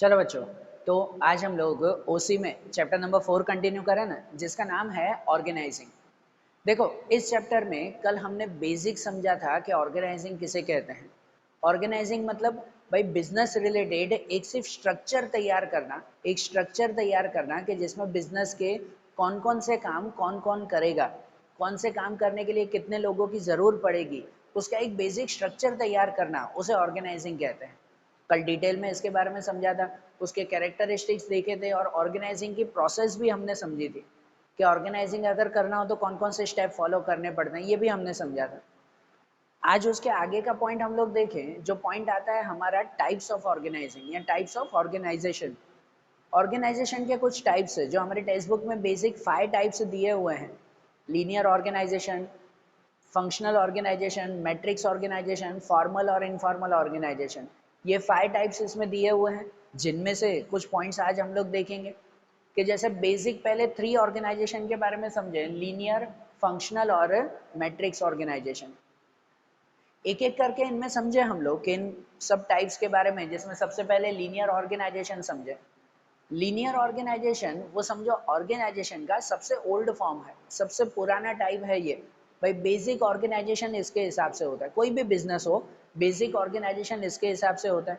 चलो बच्चों, तो आज हम लोग ओसी में चैप्टर नंबर 4 कंटिन्यू करें ना, जिसका नाम है ऑर्गेनाइजिंग। देखो, इस चैप्टर में कल हमने बेसिक समझा था कि ऑर्गेनाइजिंग किसे कहते हैं। ऑर्गेनाइजिंग मतलब भाई बिजनेस रिलेटेड एक सिर्फ स्ट्रक्चर तैयार करना, एक स्ट्रक्चर तैयार करना कि जिसमें बिजनेस के कौन कौन से काम कौन कौन करेगा, कौन से काम करने के लिए कितने लोगों की ज़रूर पड़ेगी, उसका एक बेसिक स्ट्रक्चर तैयार करना, उसे ऑर्गेनाइजिंग कहते हैं। कल डिटेल में इसके बारे में समझा था, उसके कैरेक्टरिस्टिक्स देखे थे और ऑर्गेनाइजिंग की प्रोसेस भी हमने समझी थी कि ऑर्गेनाइजिंग अगर करना हो तो कौन कौन से स्टेप फॉलो करने पड़ते हैं, ये भी हमने समझा था। आज उसके आगे का पॉइंट हम लोग देखें, जो पॉइंट आता है हमारा टाइप्स ऑफ ऑर्गेनाइजिंग या टाइप्स ऑफ ऑर्गेनाइजेशन। ऑर्गेनाइजेशन के कुछ टाइप्स है जो हमारे टेक्स्ट बुक में बेसिक 5 टाइप्स दिए हुए हैं। Linear organization, functional organization, matrix organization, formal और इनफॉर्मल ऑर्गेनाइजेशन। ये 5 टाइप्स इसमें दिए हुए हैं, जिनमें से कुछ पॉइंट्स आज हम लोग देखेंगे कि जैसे बेसिक पहले 3 ऑर्गेनाइजेशन के बारे में समझे, लीनियर, फंक्शनल और मैट्रिक्स ऑर्गेनाइजेशन। एक एक करके इनमें समझे हम लोग कि इन सब टाइप्स के बारे में, जिसमें सबसे पहले लीनियर ऑर्गेनाइजेशन समझे। लीनियर ऑर्गेनाइजेशन वो समझो ऑर्गेनाइजेशन का सबसे ओल्ड फॉर्म है, सबसे पुराना टाइप है ये। भाई बेसिक ऑर्गेनाइजेशन इसके हिसाब से होता है, कोई भी बिजनेस हो बेसिक ऑर्गेनाइजेशन इसके हिसाब से होता है।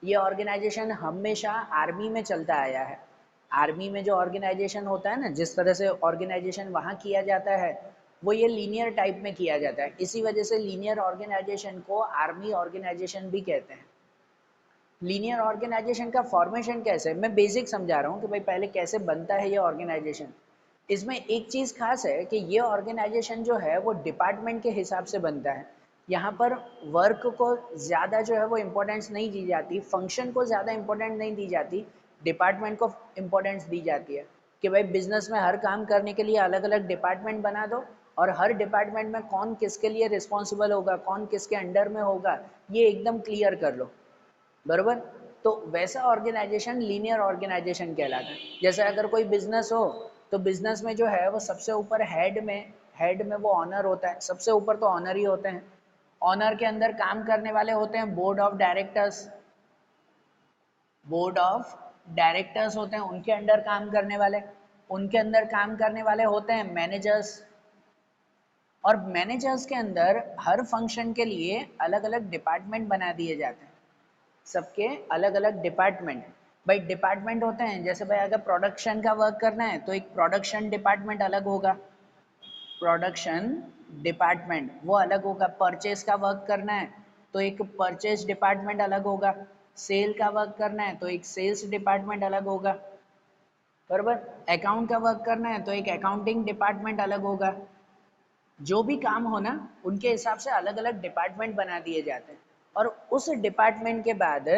ये ऑर्गेनाइजेशन हमेशा आर्मी में चलता आया है। आर्मी में जो ऑर्गेनाइजेशन होता है ना, जिस तरह से ऑर्गेनाइजेशन वहाँ किया जाता है, वो ये लीनियर टाइप में किया जाता है। इसी वजह से लीनियर ऑर्गेनाइजेशन को आर्मी ऑर्गेनाइजेशन भी कहते हैं। लीनियर ऑर्गेनाइजेशन का फॉर्मेशन कैसे, मैं बेसिक समझा रहा हूँ कि भाई पहले कैसे बनता है ये ऑर्गेनाइजेशन। इसमें एक चीज़ खास है कि ये ऑर्गेनाइजेशन जो है वो डिपार्टमेंट के हिसाब से बनता है। यहाँ पर वर्क को ज़्यादा जो है वो इम्पोर्टेंस नहीं दी जाती, फंक्शन को ज़्यादा इम्पोर्टेंट नहीं दी जाती, डिपार्टमेंट को इम्पोर्टेंस दी जाती है। कि भाई बिजनेस में हर काम करने के लिए अलग अलग डिपार्टमेंट बना दो, और हर डिपार्टमेंट में कौन किसके लिए रिस्पॉन्सिबल होगा, कौन किसके अंडर में होगा, ये एकदम क्लियर कर लो। बरोबर। तो वैसा ऑर्गेनाइजेशन लीनियर ऑर्गेनाइजेशन कहलाता है। जैसे अगर कोई बिजनेस हो, तो बिजनेस में जो है वो सबसे ऊपर हेड में वो ऑनर होता है, सबसे ऊपर तो ऑनर ही होते हैं। ऑनर के अंदर काम करने वाले होते हैं board of directors. Board of directors होते हैं, उनके अंडर काम करने वाले। उनके अंदर काम करने वाले होते हैं मैनेजर्स। और मैनेजर्स के अंदर हर फंक्शन के लिए अलग अलग डिपार्टमेंट बना दिए जाते हैं, सबके अलग अलग डिपार्टमेंट। भाई डिपार्टमेंट होते हैं, जैसे भाई अगर प्रोडक्शन का वर्क करना है तो एक प्रोडक्शन डिपार्टमेंट अलग होगा, प्रोडक्शन डिपार्टमेंट वो अलग होगा। परचेज का वर्क करना है तो एक परचेज डिपार्टमेंट अलग होगा। सेल का वर्क करना है तो एक सेल्स डिपार्टमेंट अलग होगा। बराबर। अकाउंट का वर्क करना है तो एक अकाउंटिंग डिपार्टमेंट अलग होगा। जो भी काम हो ना, उनके हिसाब से अलग अलग डिपार्टमेंट बना दिए जाते हैं। और उस डिपार्टमेंट के बाद,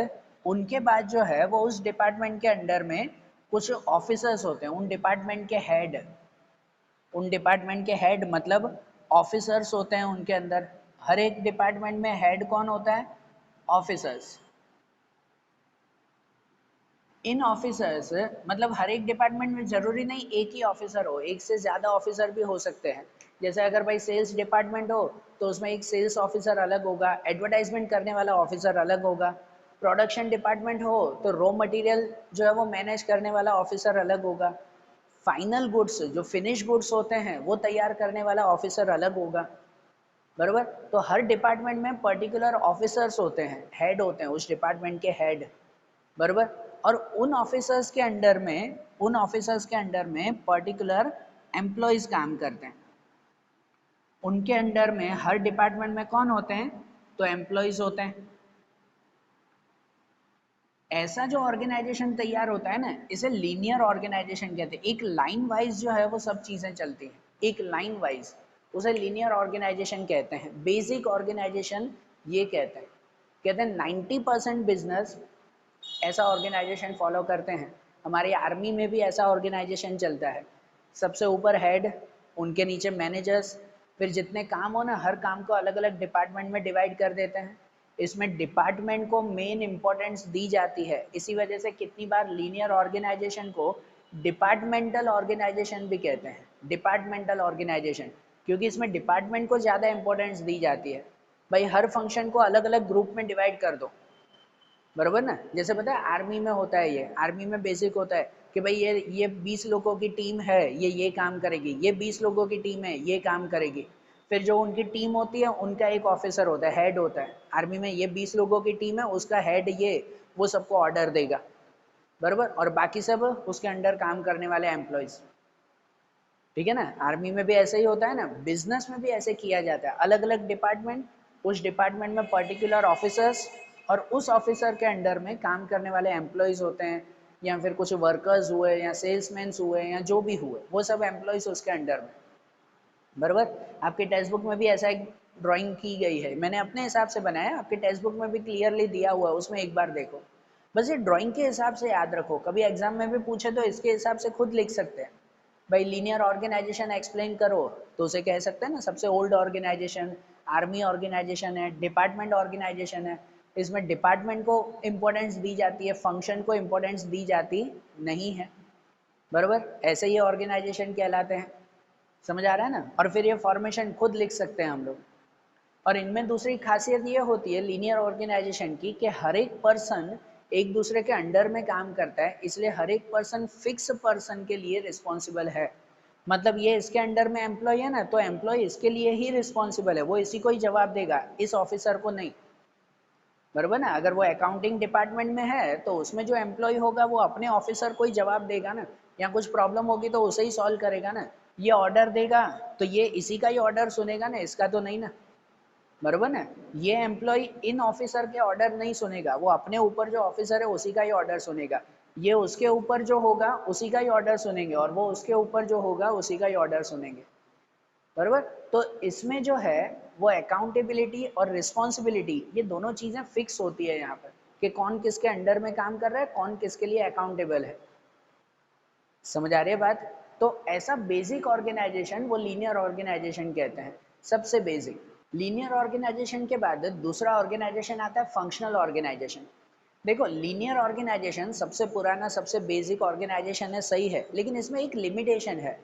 उनके बाद जो है वो उस डिपार्टमेंट के अंडर में कुछ ऑफिसर्स होते हैं, उन डिपार्टमेंट के हेड। उन डिपार्टमेंट के हेड मतलब ऑफिसर्स होते हैं उनके अंदर। हर एक डिपार्टमेंट में हेड कौन होता है? ऑफिसर्स। इन ऑफिसर्स मतलब हर एक डिपार्टमेंट में जरूरी नहीं एक ही ऑफिसर हो, एक से ज़्यादा ऑफिसर भी हो सकते हैं। जैसे अगर भाई सेल्स डिपार्टमेंट हो तो उसमें एक सेल्स ऑफिसर अलग होगा, एडवर्टाइजमेंट करने वाला ऑफिसर अलग होगा। प्रोडक्शन डिपार्टमेंट हो तो रॉ मटेरियल जो है वो मैनेज करने वाला ऑफिसर अलग होगा। फाइनल गुड्स, जो फिनिश गुड्स होते हैं वो तैयार करने वाला ऑफिसर अलग होगा। बरोबर। तो हर डिपार्टमेंट में पर्टिकुलर ऑफिसर्स होते हैं, हेड होते हैं उस डिपार्टमेंट के हेड। बरोबर। और उन ऑफिसर्स के अंडर में पर्टिकुलर एम्प्लॉयज काम करते हैं। उनके अंडर में हर डिपार्टमेंट में कौन होते हैं? तो एम्प्लॉयज होते हैं। ऐसा जो ऑर्गेनाइजेशन तैयार होता है ना, इसे लीनियर ऑर्गेनाइजेशन कहते हैं। एक लाइन वाइज जो है वो सब चीजें चलती हैं, एक लाइन वाइज, उसे लीनियर ऑर्गेनाइजेशन कहते हैं। बेसिक ऑर्गेनाइजेशन ये कहते हैं 90% बिजनेस ऐसा ऑर्गेनाइजेशन फॉलो करते हैं। हमारी आर्मी में भी ऐसा ऑर्गेनाइजेशन चलता है। सबसे ऊपर हेड, उनके नीचे मैनेजर्स, फिर जितने काम हो ना, हर काम को अलग अलग डिपार्टमेंट में डिवाइड कर देते हैं। इसमें डिपार्टमेंट को मेन इंपॉर्टेंस दी जाती है। इसी वजह से कितनी बार लीनियर ऑर्गेनाइजेशन को डिपार्टमेंटल ऑर्गेनाइजेशन भी कहते हैं। डिपार्टमेंटल ऑर्गेनाइजेशन, क्योंकि इसमें डिपार्टमेंट को ज़्यादा इंपॉर्टेंस दी जाती है। भाई हर फंक्शन को अलग अलग ग्रुप में डिवाइड कर दो, बरोबर ना। जैसे पता है आर्मी में होता है, ये आर्मी में बेसिक होता है कि भाई ये 20 लोगों की टीम है, ये काम करेगी, ये 20 लोगों की टीम है, ये काम करेगी। फिर जो उनकी टीम होती है उनका एक ऑफिसर होता है, हेड होता है आर्मी में। ये 20 लोगों की टीम है, उसका हेड ये वो सबको ऑर्डर देगा, बरोबर। और बाकी सब उसके अंडर काम करने वाले एम्प्लॉयज, ठीक है ना। आर्मी में भी ऐसे ही होता है ना, बिजनेस में भी ऐसे किया जाता है। अलग अलग डिपार्टमेंट, उस डिपार्टमेंट में पर्टिकुलर ऑफिसर्स और उस ऑफिसर के अंडर में काम करने वाले एम्प्लॉयज होते हैं, या फिर कुछ वर्कर्स हुए या सेल्समैन हुए या जो भी हुए, वो सब एम्प्लॉयज उसके अंडर में, बराबर। आपके टेक्स्ट बुक में भी ऐसा एक ड्राइंग की गई है, मैंने अपने हिसाब से बनाया, आपके टेक्स्ट बुक में भी क्लियरली दिया हुआ है, उसमें एक बार देखो। बस ये ड्राइंग के हिसाब से याद रखो, कभी एग्जाम में भी पूछे तो इसके हिसाब से खुद लिख सकते हैं। भाई लीनियर ऑर्गेनाइजेशन एक्सप्लेन करो तो उसे कह सकते हैं ना, सबसे ओल्ड ऑर्गेनाइजेशन आर्मी ऑर्गेनाइजेशन है, डिपार्टमेंट ऑर्गेनाइजेशन है। इसमें डिपार्टमेंट को इंपॉर्टेंस दी जाती है, फंक्शन को इंपॉर्टेंस दी जाती नहीं है, बराबर। ऐसे ही ऑर्गेनाइजेशन कहलाते हैं, समझ आ रहा है ना। और फिर ये फॉर्मेशन खुद लिख सकते हैं हम लोग। और इनमें दूसरी खासियत ये होती है लीनियर ऑर्गेनाइजेशन की कि हर एक पर्सन एक दूसरे के अंडर में काम करता है, इसलिए हर एक पर्सन फिक्स पर्सन के लिए रिस्पॉन्सिबल है। मतलब ये इसके अंडर में एम्प्लॉय है ना, तो एम्प्लॉय इसके लिए ही रिस्पॉन्सिबल है, वो इसी को ही जवाब देगा, इस ऑफिसर को नहीं, बराबर ना। अगर वो अकाउंटिंग डिपार्टमेंट में है तो उसमें जो एम्प्लॉय होगा वो अपने ऑफिसर को ही जवाब देगा ना, या कुछ प्रॉब्लम होगी तो उसे ही सॉल्व करेगा ना। ये ऑर्डर देगा तो ये इसी का ही ऑर्डर सुनेगा ना, इसका तो नहीं ना, बरोबर ना। ये एम्प्लॉय इन ऑफिसर के ऑर्डर नहीं सुनेगा, वो अपने ऊपर जो ऑफिसर है उसी का ही ऑर्डर सुनेगा। ये उसके ऊपर जो होगा उसी का ही ऑर्डर सुनेंगे, और वो उसके ऊपर जो होगा उसी का ही ऑर्डर सुनेंगे, बरोबर। तो इसमें जो है वो अकाउंटेबिलिटी और रिस्पॉन्सिबिलिटी, ये दोनों चीजें फिक्स होती है यहाँ पर, कि कौन किसके अंडर में काम कर रहा है, कौन किसके लिए अकाउंटेबल है। समझ आ रही है बात। तो ऐसा बेसिक ऑर्गेनाइजेशन वो लीनियर ऑर्गेनाइजेशन कहते हैं, सबसे बेसिक। लीनियर ऑर्गेनाइजेशन के बाद दूसरा ऑर्गेनाइजेशन आता है फंक्शनल ऑर्गेनाइजेशन। देखो लीनियर ऑर्गेनाइजेशन सबसे पुराना सबसे बेसिक ऑर्गेनाइजेशन है, सही है, लेकिन इसमें एक लिमिटेशन है।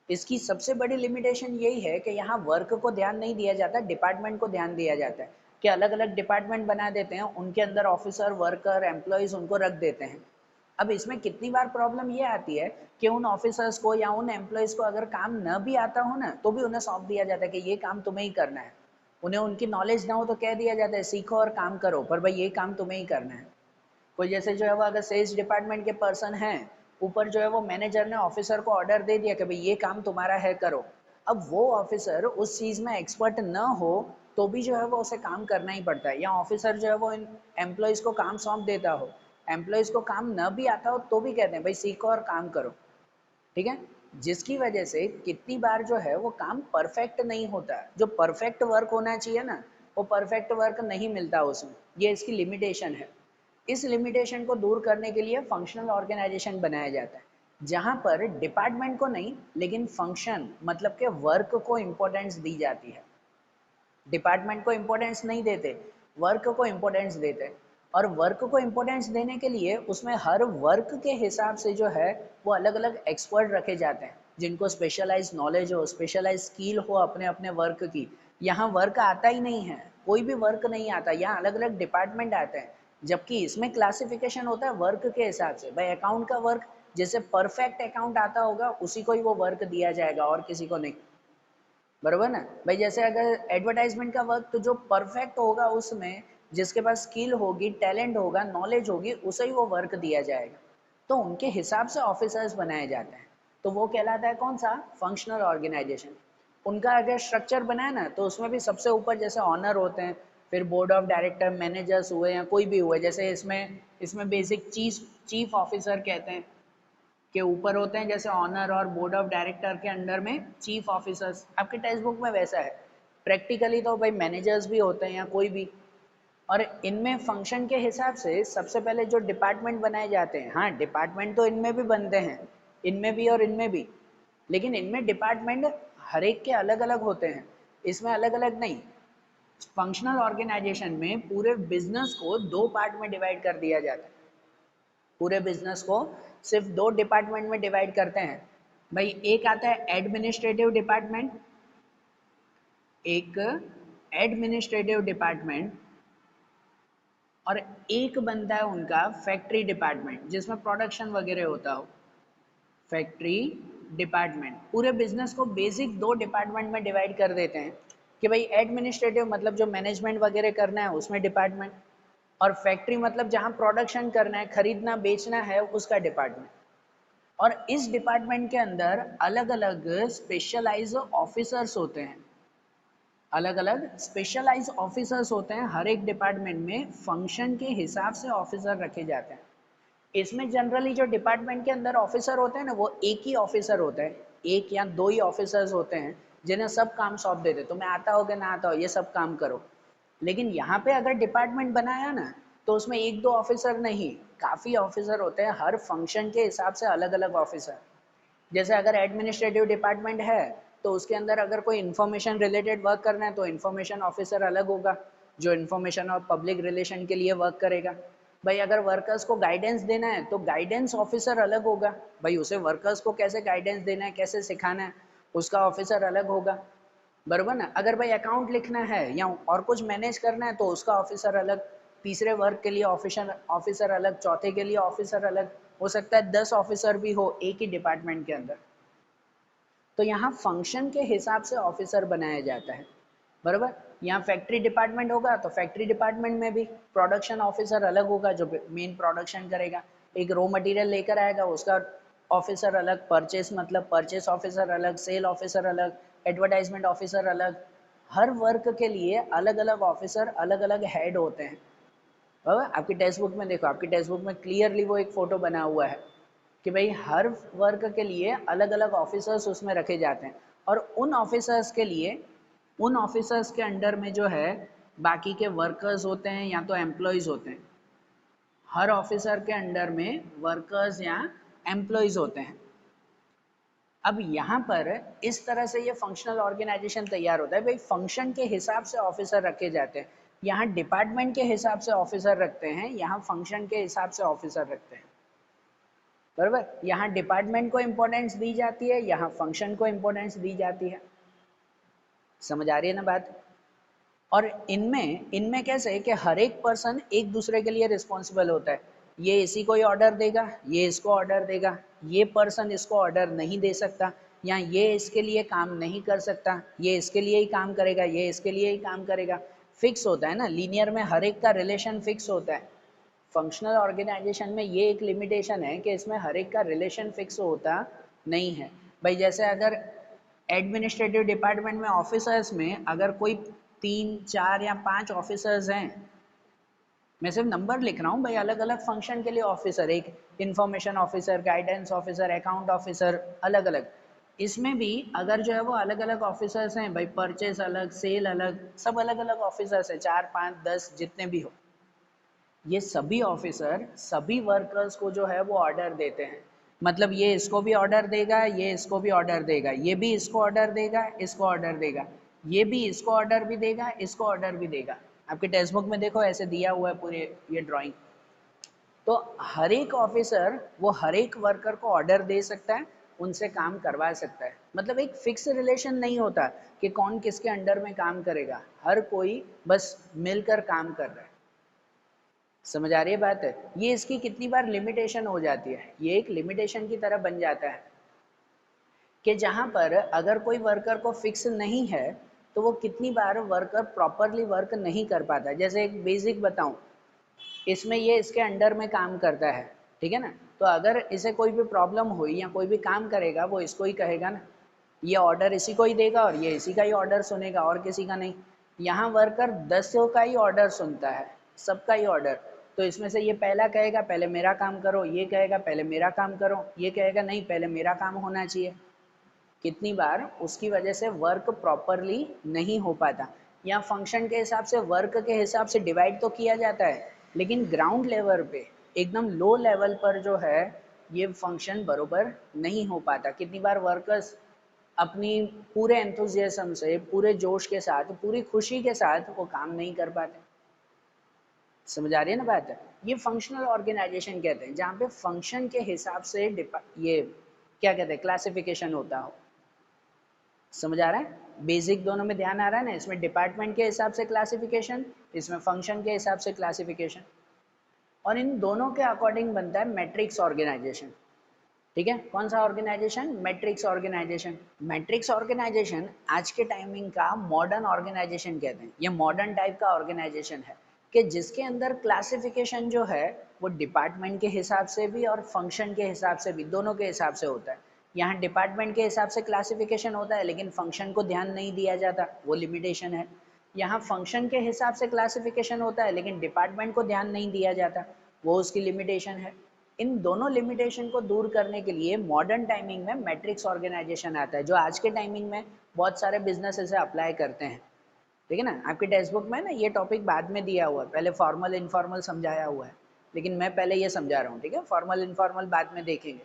इसकी सबसे बड़ी लिमिटेशन यही है कि यहाँ वर्क को ध्यान नहीं दिया जाता, डिपार्टमेंट को ध्यान दिया जाता है, कि अलग अलग डिपार्टमेंट बना देते हैं, उनके अंदर ऑफिसर वर्कर एम्प्लॉयज उनको रख देते हैं। अब इसमें कितनी बार प्रॉब्लम ये आती है कि उन ऑफिसर्स को या उन एम्प्लॉयज को अगर काम न भी आता हो ना, तो भी उन्हें सौंप दिया जाता है कि ये काम तुम्हें ही करना है। उन्हें उनकी नॉलेज ना हो तो कह दिया जाता है सीखो और काम करो, पर भाई ये काम तुम्हें ही करना है। कोई जैसे जो है वो अगर सेल्स डिपार्टमेंट के पर्सन हैं, ऊपर जो है वो मैनेजर ने ऑफिसर को ऑर्डर दे दिया कि भाई ये काम तुम्हारा है, करो। अब वो ऑफिसर उस चीज में एक्सपर्ट न हो तो भी जो है वो उसे काम करना ही पड़ता है, या ऑफिसर जो है वो इन एम्प्लॉयज को काम सौंप देता हो, एम्प्लॉयज को काम न भी आता हो तो भी कहते हैं भाई सीखो और काम करो, ठीक है। जिसकी वजह से कितनी बार जो है वो काम परफेक्ट नहीं होता, जो परफेक्ट वर्क होना चाहिए ना, वो परफेक्ट वर्क नहीं मिलता उसमें, ये इसकी लिमिटेशन है। इस लिमिटेशन को दूर करने के लिए फंक्शनल ऑर्गेनाइजेशन बनाया जाता है, जहां पर डिपार्टमेंट को नहीं लेकिन फंक्शन मतलब के वर्क को इंपॉर्टेंस दी जाती है। डिपार्टमेंट को इंपॉर्टेंस नहीं देते, वर्क को इंपॉर्टेंस देते। और वर्क को इंपॉर्टेंस देने के लिए उसमें हर वर्क के हिसाब से जो है वो अलग अलग एक्सपर्ट रखे जाते हैं, जिनको स्पेशलाइज नॉलेज हो, स्पेशलाइज स्किल हो अपने अपने वर्क की। यहाँ वर्क आता ही नहीं है, कोई भी वर्क नहीं आता, यहाँ अलग अलग डिपार्टमेंट आते हैं। जबकि इसमें क्लासिफिकेशन होता है वर्क के हिसाब से। भाई अकाउंट का वर्क, जैसे परफेक्ट अकाउंट आता होगा उसी को ही वो वर्क दिया जाएगा और किसी को नहीं, बरोबर ना। भाई जैसे अगर एडवर्टाइजमेंट का वर्क, तो जो परफेक्ट होगा उसमें, जिसके पास स्किल होगी, टैलेंट होगा, नॉलेज होगी, उसे ही वो वर्क दिया जाएगा। तो उनके हिसाब से ऑफिसर्स बनाए जाते हैं, तो वो कहलाता है कौन सा, फंक्शनल ऑर्गेनाइजेशन। उनका अगर स्ट्रक्चर बनाए ना तो उसमें भी सबसे ऊपर जैसे ऑनर होते हैं, फिर बोर्ड ऑफ डायरेक्टर, मैनेजर्स हुए या कोई भी हुए, जैसे इसमें इसमें बेसिक चीफ ऑफिसर कहते हैं के ऊपर होते हैं, जैसे ऑनर और बोर्ड ऑफ डायरेक्टर के अंडर में चीफ ऑफिसर्स। आपके टेक्स्ट बुक में वैसा है। प्रैक्टिकली तो भाई मैनेजर्स भी होते हैं या कोई भी। और इनमें फंक्शन के हिसाब से सबसे पहले जो डिपार्टमेंट बनाए जाते हैं, हाँ डिपार्टमेंट तो इनमें भी बनते हैं, इनमें भी और इनमें भी, लेकिन इनमें डिपार्टमेंट हर एक के अलग अलग होते हैं, इसमें अलग अलग नहीं। फंक्शनल ऑर्गेनाइजेशन में पूरे बिजनेस को दो पार्ट में डिवाइड कर दिया जाता है, पूरे बिजनेस को सिर्फ दो डिपार्टमेंट में डिवाइड करते हैं। भाई एक आता है एडमिनिस्ट्रेटिव डिपार्टमेंट, एक एडमिनिस्ट्रेटिव डिपार्टमेंट, और एक बनता है उनका फैक्ट्री डिपार्टमेंट जिसमें प्रोडक्शन वगैरह होता हो। फैक्ट्री डिपार्टमेंट पूरे बिजनेस को बेसिक दो डिपार्टमेंट में डिवाइड कर देते हैं कि भाई एडमिनिस्ट्रेटिव मतलब जो मैनेजमेंट वगैरह करना है उसमें डिपार्टमेंट, और फैक्ट्री मतलब जहां प्रोडक्शन करना है, खरीदना बेचना है, उसका डिपार्टमेंट। और इस डिपार्टमेंट के अंदर अलग अलग स्पेशलाइज ऑफिसर्स होते हैं, अलग अलग स्पेशलाइज ऑफिसर्स होते हैं। हर एक डिपार्टमेंट में फंक्शन के हिसाब से ऑफिसर रखे जाते हैं। इसमें जनरली जो डिपार्टमेंट के अंदर ऑफिसर होते हैं ना, वो एक ही ऑफिसर होता है, एक या दो ही ऑफिसर्स होते हैं जिन्हें सब काम सौंप देते, तुम्हें आता हो कि ना आता हो ये सब काम करो। लेकिन यहाँ पे अगर डिपार्टमेंट बनाया ना, तो उसमें एक दो ऑफिसर नहीं, काफ़ी ऑफिसर होते हैं, हर फंक्शन के हिसाब से अलग अलग ऑफिसर। जैसे अगर एडमिनिस्ट्रेटिव डिपार्टमेंट है तो उसके अंदर अगर कोई इन्फॉर्मेशन रिलेटेड वर्क करना है तो इन्फॉर्मेशन ऑफिसर अलग होगा जो इन्फॉर्मेशन और पब्लिक रिलेशन के लिए वर्क करेगा। भाई अगर वर्कर्स को गाइडेंस देना है तो गाइडेंस ऑफिसर अलग होगा, भाई उसे वर्कर्स को कैसे गाइडेंस देना है, कैसे सिखाना है, उसका ऑफिसर अलग होगा, बरोबर ना। अगर भाई अकाउंट लिखना है या और कुछ मैनेज करना है तो उसका ऑफिसर अलग, तीसरे वर्क के लिए ऑफिसर ऑफिसर अलग, चौथे के लिए ऑफिसर अलग, हो सकता है 10 ऑफिसर भी हो एक ही डिपार्टमेंट के अंदर। तो यहाँ फंक्शन के हिसाब से ऑफिसर बनाया जाता है, बराबर। यहाँ फैक्ट्री डिपार्टमेंट होगा तो फैक्ट्री डिपार्टमेंट में भी प्रोडक्शन ऑफिसर अलग होगा जो मेन प्रोडक्शन करेगा, एक रॉ मटेरियल लेकर आएगा उसका ऑफिसर अलग, परचेस मतलब परचेस ऑफिसर अलग, सेल ऑफिसर अलग, एडवर्टाइजमेंट ऑफिसर अलग। हर वर्क के लिए अलग अलग ऑफिसर, अलग अलग हेड होते हैं। आपकी टेक्स्ट बुक में देखो, आपकी टेक्स्ट बुक में क्लियरली वो एक फोटो बना हुआ है कि भाई हर वर्क के लिए अलग अलग ऑफिसर्स उसमें रखे जाते हैं। और उन ऑफिसर्स के लिए, उन ऑफिसर्स के अंडर में जो है बाकी के वर्कर्स होते हैं या तो एम्प्लॉयज़ होते हैं। हर ऑफिसर के अंडर में वर्कर्स या एम्प्लॉयज़ होते हैं। अब यहाँ पर इस तरह से ये फंक्शनल ऑर्गेनाइजेशन तैयार होता है, भाई फंक्शन के हिसाब से ऑफिसर रखे जाते हैं। यहाँ डिपार्टमेंट के हिसाब से ऑफिसर रखते हैं, यहाँ फंक्शन के हिसाब से ऑफिसर रखते हैं, बराबर। यहाँ डिपार्टमेंट को इम्पोर्टेंस दी जाती है, यहाँ फंक्शन को इम्पोर्टेंस दी जाती है। समझ आ रही है ना बात। और इनमें इनमें कैसे है कि हर एक पर्सन एक दूसरे के लिए रिस्पॉन्सिबल होता है। ये इसी को ही ऑर्डर देगा, ये इसको ऑर्डर देगा, ये पर्सन इसको ऑर्डर नहीं दे सकता, या ये इसके लिए काम नहीं कर सकता, ये इसके लिए ही काम करेगा, ये इसके लिए ही काम करेगा। फिक्स होता है ना, लीनियर में हर एक का रिलेशन फिक्स होता है। फंक्शनल ऑर्गेनाइजेशन में ये एक लिमिटेशन है कि इसमें हर एक का रिलेशन फिक्स होता नहीं है। भाई जैसे अगर एडमिनिस्ट्रेटिव डिपार्टमेंट में ऑफिसर्स में अगर कोई 3 4 या 5 ऑफिसर्स हैं, मैं सिर्फ नंबर लिख रहा हूँ भाई, अलग अलग फंक्शन के लिए ऑफिसर, एक information officer, guidance officer, account officer, अलग अलग। इसमें भी अगर जो है वो अलग अलग ऑफिसर्स हैं भाई, परचेस अलग, सेल अलग, सब अलग अलग ऑफिसर्स हैं, 4 5 10 जितने भी हो। ये सभी ऑफिसर सभी वर्कर्स को जो है वो ऑर्डर देते हैं। मतलब ये इसको भी ऑर्डर देगा, ये इसको भी ऑर्डर देगा, ये भी इसको ऑर्डर देगा, इसको ऑर्डर देगा, ये भी इसको ऑर्डर भी देगा, इसको ऑर्डर भी देगा। आपके टेक्स्ट बुक में देखो ऐसे दिया हुआ है पूरे ये ड्राइंग। तो हर एक ऑफिसर वो हर एक वर्कर को ऑर्डर दे सकता है, उनसे काम करवा सकता है। मतलब एक फिक्स रिलेशन नहीं होता कि कौन किसके अंडर में काम करेगा, हर कोई बस मिलकर काम कर रहा है। समझ आ रही है बात है। ये इसकी कितनी बार लिमिटेशन हो जाती है, ये एक लिमिटेशन की तरह बन जाता है कि जहाँ पर अगर कोई वर्कर को फिक्स नहीं है तो वो कितनी बार वर्कर प्रॉपरली वर्क नहीं कर पाता। जैसे एक बेसिक बताऊं, इसमें ये इसके अंडर में काम करता है, ठीक है ना। तो अगर इसे कोई भी प्रॉब्लम हुई या कोई भी काम करेगा वो इसको ही कहेगा ना, ये ऑर्डर इसी को ही देगा और ये इसी का ही ऑर्डर सुनेगा और किसी का नहीं। यहाँ वर्कर 10 का ही ऑर्डर सुनता है, सबका ही ऑर्डर। तो इसमें से ये पहला कहेगा पहले मेरा काम करो, ये कहेगा पहले मेरा काम करो, ये कहेगा नहीं पहले मेरा काम होना चाहिए। कितनी बार उसकी वजह से वर्क प्रॉपरली नहीं हो पाता। या फंक्शन के हिसाब से वर्क के हिसाब से डिवाइड तो किया जाता है, लेकिन ग्राउंड लेवल पे एकदम लो लेवल पर जो है ये फंक्शन बरोबर नहीं हो पाता। कितनी बार वर्कर्स अपनी पूरे एंथुजियाज्म से, पूरे जोश के साथ, पूरी खुशी के साथ वो काम नहीं कर पाते। समझ आ रही है ना बात है। ये फंक्शनल ऑर्गेनाइजेशन कहते हैं जहाँ पे फंक्शन के हिसाब से ये क्या कहते हैं क्लासिफिकेशन होता हो। समझ आ रहा है, बेसिक दोनों में ध्यान आ रहा है ना, इसमें डिपार्टमेंट के हिसाब से क्लासिफिकेशन, इसमें फंक्शन के हिसाब से क्लासिफिकेशन। और इन दोनों के अकॉर्डिंग बनता है मैट्रिक्स ऑर्गेनाइजेशन। ठीक है, कौन सा organization? Matrix organization. Matrix organization आज के टाइमिंग का मॉडर्न ऑर्गेनाइजेशन कहते हैं। ये मॉडर्न टाइप का ऑर्गेनाइजेशन है कि जिसके अंदर क्लासिफिकेशन जो है वो डिपार्टमेंट के हिसाब से भी और फंक्शन के हिसाब से भी, दोनों के हिसाब से होता है। यहाँ डिपार्टमेंट के हिसाब से क्लासिफिकेशन होता है लेकिन फंक्शन को ध्यान नहीं दिया जाता, वो लिमिटेशन है। यहाँ फंक्शन के हिसाब से क्लासिफिकेशन होता है लेकिन डिपार्टमेंट को ध्यान नहीं दिया जाता, वो उसकी लिमिटेशन है। इन दोनों लिमिटेशन को दूर करने के लिए मॉडर्न टाइमिंग में मैट्रिक्स ऑर्गेनाइजेशन आता है, जो आज के टाइमिंग में बहुत सारे बिजनेस इसे अप्लाई करते हैं। ठीक है ना, आपके टेक्स्ट बुक में ना ये टॉपिक बाद में दिया हुआ है, पहले फॉर्मल इनफॉर्मल समझाया हुआ है, लेकिन मैं पहले ये समझा रहा हूँ। ठीक है, फॉर्मल इनफॉर्मल बाद में देखेंगे।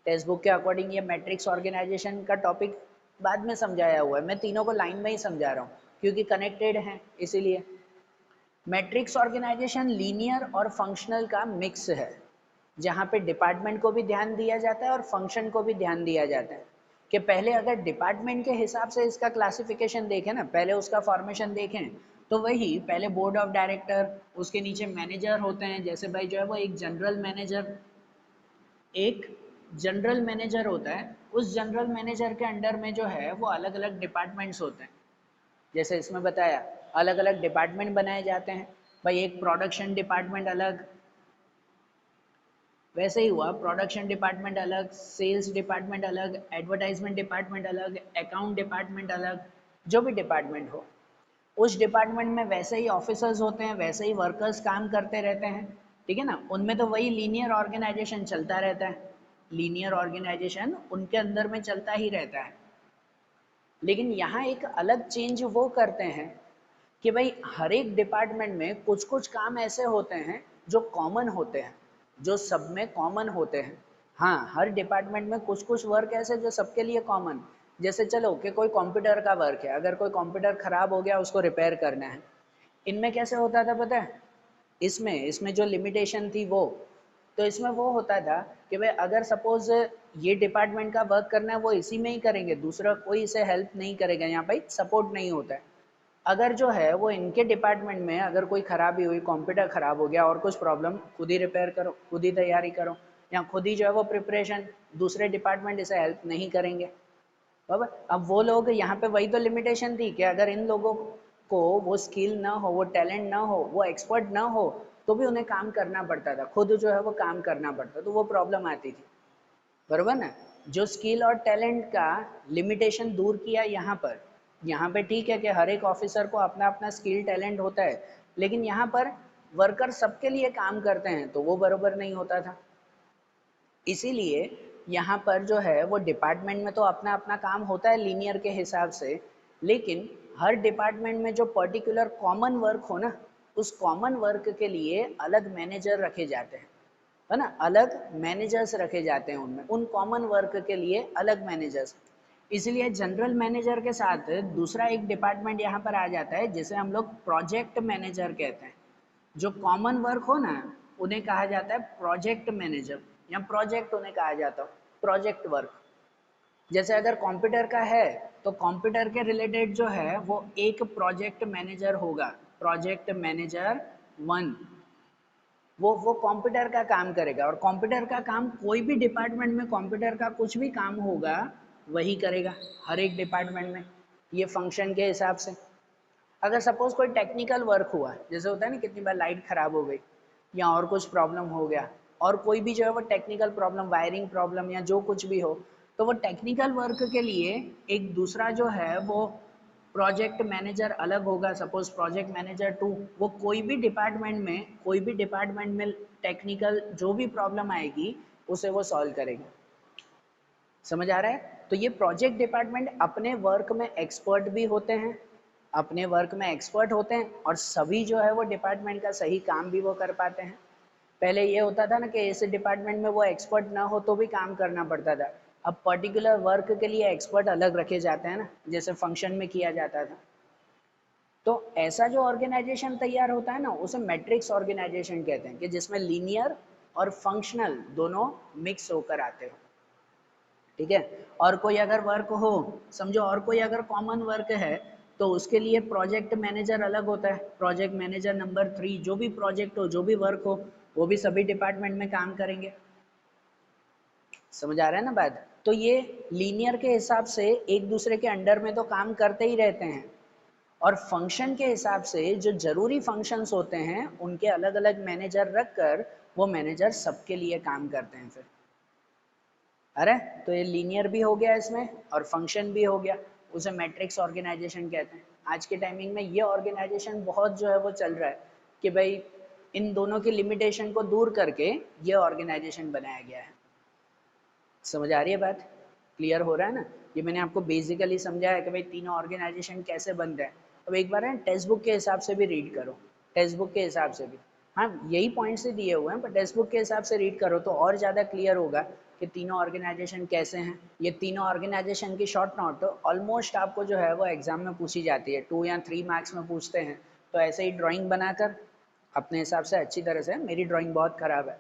टेक्स्ट बुक के अकॉर्डिंग ये मैट्रिक्स ऑर्गेनाइजेशन का टॉपिक बाद में समझाया हुआ है, मैं तीनों को लाइन में ही समझा रहा हूँ क्योंकि कनेक्टेड हैं इसीलिए। मैट्रिक्स ऑर्गेनाइजेशन लीनियर और फंक्शनल का मिक्स है, जहाँ पे डिपार्टमेंट को भी ध्यान दिया जाता है और फंक्शन को भी ध्यान दिया जाता है। कि पहले अगर डिपार्टमेंट के हिसाब से इसका क्लासिफिकेशन देखें ना, पहले उसका फॉर्मेशन देखें, तो वही पहले बोर्ड ऑफ डायरेक्टर, उसके नीचे मैनेजर होते हैं, जैसे भाई जो है वो एक जनरल मैनेजर होता है। उस जनरल मैनेजर के अंडर में जो है वो अलग अलग डिपार्टमेंट्स होते हैं। जैसे इसमें बताया अलग अलग डिपार्टमेंट बनाए जाते हैं। भाई एक प्रोडक्शन डिपार्टमेंट अलग, वैसे ही हुआ प्रोडक्शन डिपार्टमेंट अलग, सेल्स डिपार्टमेंट अलग, एडवर्टाइजमेंट डिपार्टमेंट अलग, अकाउंट डिपार्टमेंट अलग, जो भी डिपार्टमेंट हो उस डिपार्टमेंट में वैसे ही ऑफिसर्स होते हैं, वैसे ही वर्कर्स काम करते रहते हैं। ठीक है ना, उनमें तो वही लीनियर ऑर्गेनाइजेशन चलता रहता है, लीनियर ऑर्गेनाइजेशन उनके अंदर में चलता ही रहता है। लेकिन यहाँ एक अलग चेंज वो करते हैं कि भाई हर एक डिपार्टमेंट में कुछ कुछ काम ऐसे होते हैं जो कॉमन होते हैं, जो सब में कॉमन होते हैं। हाँ, हर डिपार्टमेंट में कुछ कुछ वर्क ऐसे जो सबके लिए कॉमन, जैसे चलो कि कोई कंप्यूटर का वर्क है, अगर कोई कंप्यूटर खराब हो गया उसको रिपेयर करना है। इनमें कैसे होता था पता है? इसमें इसमें जो लिमिटेशन थी वो, तो इसमें वो होता था कि भाई अगर सपोज ये डिपार्टमेंट का वर्क करना है वो इसी में ही करेंगे, दूसरा कोई इसे हेल्प नहीं करेगा, यहाँ पे सपोर्ट नहीं होता है। अगर जो है वो इनके डिपार्टमेंट में अगर कोई खराबी हुई, कंप्यूटर खराब हो गया और कुछ प्रॉब्लम, खुद ही रिपेयर करो, खुद ही तैयारी करो, या खुद ही जो है वो प्रिपरेशन, दूसरे डिपार्टमेंट इसे हेल्प नहीं करेंगे। बराबर, अब वो लोग यहाँ पे वही तो लिमिटेशन थी कि अगर इन लोगों को वो स्किल ना हो, वो टैलेंट ना हो, वो एक्सपर्ट ना हो, तो भी उन्हें काम करना पड़ता था, खुद जो है वो काम करना पड़ता, तो वो प्रॉब्लम आती थी। बरोबर ना, जो स्किल और टैलेंट का लिमिटेशन दूर किया यहाँ पर। यहाँ पे ठीक है कि हर एक ऑफिसर को अपना अपना स्किल टैलेंट होता है, लेकिन यहाँ पर वर्कर सबके लिए काम करते हैं तो वो बरोबर नहीं होता था। इसीलिए यहाँ पर जो है वो डिपार्टमेंट में तो अपना अपना काम होता है लीनियर के हिसाब से, लेकिन हर डिपार्टमेंट में जो पर्टिकुलर कॉमन वर्क हो ना, उस कॉमन वर्क के लिए अलग मैनेजर रखे जाते हैं, है ना, अलग मैनेजर्स रखे जाते हैं उनमें, उन कॉमन वर्क के लिए अलग मैनेजर्स। इसलिए जनरल मैनेजर के साथ दूसरा एक डिपार्टमेंट यहाँ पर आ जाता है जिसे हम लोग प्रोजेक्ट मैनेजर कहते हैं। जो कॉमन वर्क हो ना, उन्हें कहा जाता है प्रोजेक्ट मैनेजर, या प्रोजेक्ट उन्हें कहा जाता है, प्रोजेक्ट वर्क। जैसे अगर कंप्यूटर का है तो कंप्यूटर के रिलेटेड जो है वो एक प्रोजेक्ट मैनेजर होगा, प्रोजेक्ट मैनेजर वन, वो कंप्यूटर का काम करेगा, और कंप्यूटर का काम कोई भी डिपार्टमेंट में कंप्यूटर का कुछ भी काम होगा वही करेगा, हर एक डिपार्टमेंट में, ये फंक्शन के हिसाब से। अगर सपोज कोई टेक्निकल वर्क हुआ, जैसे होता है ना कितनी बार लाइट खराब हो गई या और कुछ प्रॉब्लम हो गया, और कोई भी जो है वो टेक्निकल प्रॉब्लम, वायरिंग प्रॉब्लम या जो कुछ भी हो, तो वो टेक्निकल वर्क के लिए एक दूसरा जो है वो प्रोजेक्ट मैनेजर अलग होगा। सपोज प्रोजेक्ट मैनेजर टू, वो कोई भी डिपार्टमेंट में टेक्निकल जो भी प्रॉब्लम आएगी उसे वो सॉल्व करेगा। समझ आ रहा है? तो ये प्रोजेक्ट डिपार्टमेंट अपने वर्क में एक्सपर्ट भी होते हैं, अपने वर्क में एक्सपर्ट होते हैं, और सभी जो है वो डिपार्टमेंट का सही काम भी वो कर पाते हैं। पहले ये होता था ना कि इस डिपार्टमेंट में वो एक्सपर्ट ना हो तो भी काम करना पड़ता था, अब पर्टिकुलर वर्क के लिए एक्सपर्ट अलग रखे जाते हैं ना, जैसे फंक्शन में किया जाता था। तो ऐसा जो ऑर्गेनाइजेशन तैयार होता है ना, उसे मैट्रिक्स ऑर्गेनाइजेशन कहते हैं, कि जिसमें लीनियर और फंक्शनल दोनों मिक्स होकर आते हो। ठीक है, और कोई अगर वर्क हो, समझो और कोई अगर कॉमन वर्क है तो उसके लिए प्रोजेक्ट मैनेजर अलग होता है, प्रोजेक्ट मैनेजर नंबर 3, जो भी प्रोजेक्ट हो, जो भी वर्क हो, वो भी सभी डिपार्टमेंट में काम करेंगे। समझ आ रहा है ना बात? तो ये लीनियर के हिसाब से एक दूसरे के अंडर में तो काम करते ही रहते हैं, और फंक्शन के हिसाब से जो जरूरी फंक्शंस होते हैं उनके अलग अलग मैनेजर रखकर वो मैनेजर सबके लिए काम करते हैं फिर। अरे तो ये लीनियर भी हो गया इसमें और फंक्शन भी हो गया, उसे मैट्रिक्स ऑर्गेनाइजेशन कहते हैं। आज के टाइमिंग में ये ऑर्गेनाइजेशन बहुत जो है वो चल रहा है कि भाई इन दोनों की लिमिटेशन को दूर करके ये ऑर्गेनाइजेशन बनाया गया है। समझ आ रही है बात? क्लियर हो रहा है ना? ये मैंने आपको बेसिकली समझाया कि भाई तीनों ऑर्गेनाइजेशन कैसे बनते हैं। अब एक बार है टेक्स्ट बुक के हिसाब से भी रीड करो, टेक्स्ट बुक के हिसाब से भी। हाँ यही पॉइंट्स ही दिए हुए हैं पर टेक्स्ट बुक के हिसाब से रीड करो तो और ज़्यादा क्लियर होगा कि तीनों ऑर्गेनाइजेशन कैसे हैं। ये तीनों ऑर्गेनाइजेशन की शॉर्ट नोट ऑलमोस्ट आपको जो है वो एग्जाम में पूछी जाती है, 2 या 3 मार्क्स में पूछते हैं। तो ऐसे ही ड्राइंग बनाकर अपने हिसाब से अच्छी तरह से, मेरी ड्राइंग बहुत ख़राब है,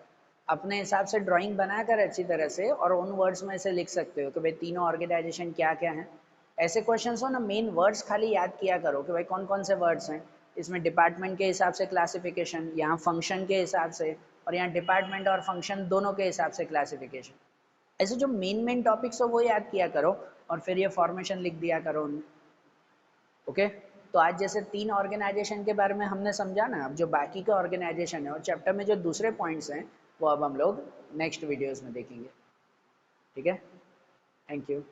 अपने हिसाब से ड्राइंग बनाकर अच्छी तरह से और उन वर्ड्स में से लिख सकते हो कि भाई तीनों ऑर्गेनाइजेशन क्या क्या हैं। ऐसे क्वेश्चंस हो ना, मेन वर्ड्स खाली याद किया करो कि भाई कौन कौन से वर्ड्स हैं इसमें। डिपार्टमेंट के हिसाब से क्लासिफिकेशन, यहाँ फंक्शन के हिसाब से, और यहाँ डिपार्टमेंट और फंक्शन दोनों के हिसाब से क्लासिफिकेशन। ऐसे जो मेन मेन टॉपिक्स हो वो याद किया करो और फिर ये फॉर्मेशन लिख दिया करो उनमें। ओके, तो आज जैसे 3 ऑर्गेनाइजेशन के बारे में हमने समझा ना, अब जो बाकी के ऑर्गेनाइजेशन है और चैप्टर में जो दूसरे पॉइंट्स हैं वो अब हम लोग नेक्स्ट वीडियोस में देखेंगे। ठीक है, थैंक यू।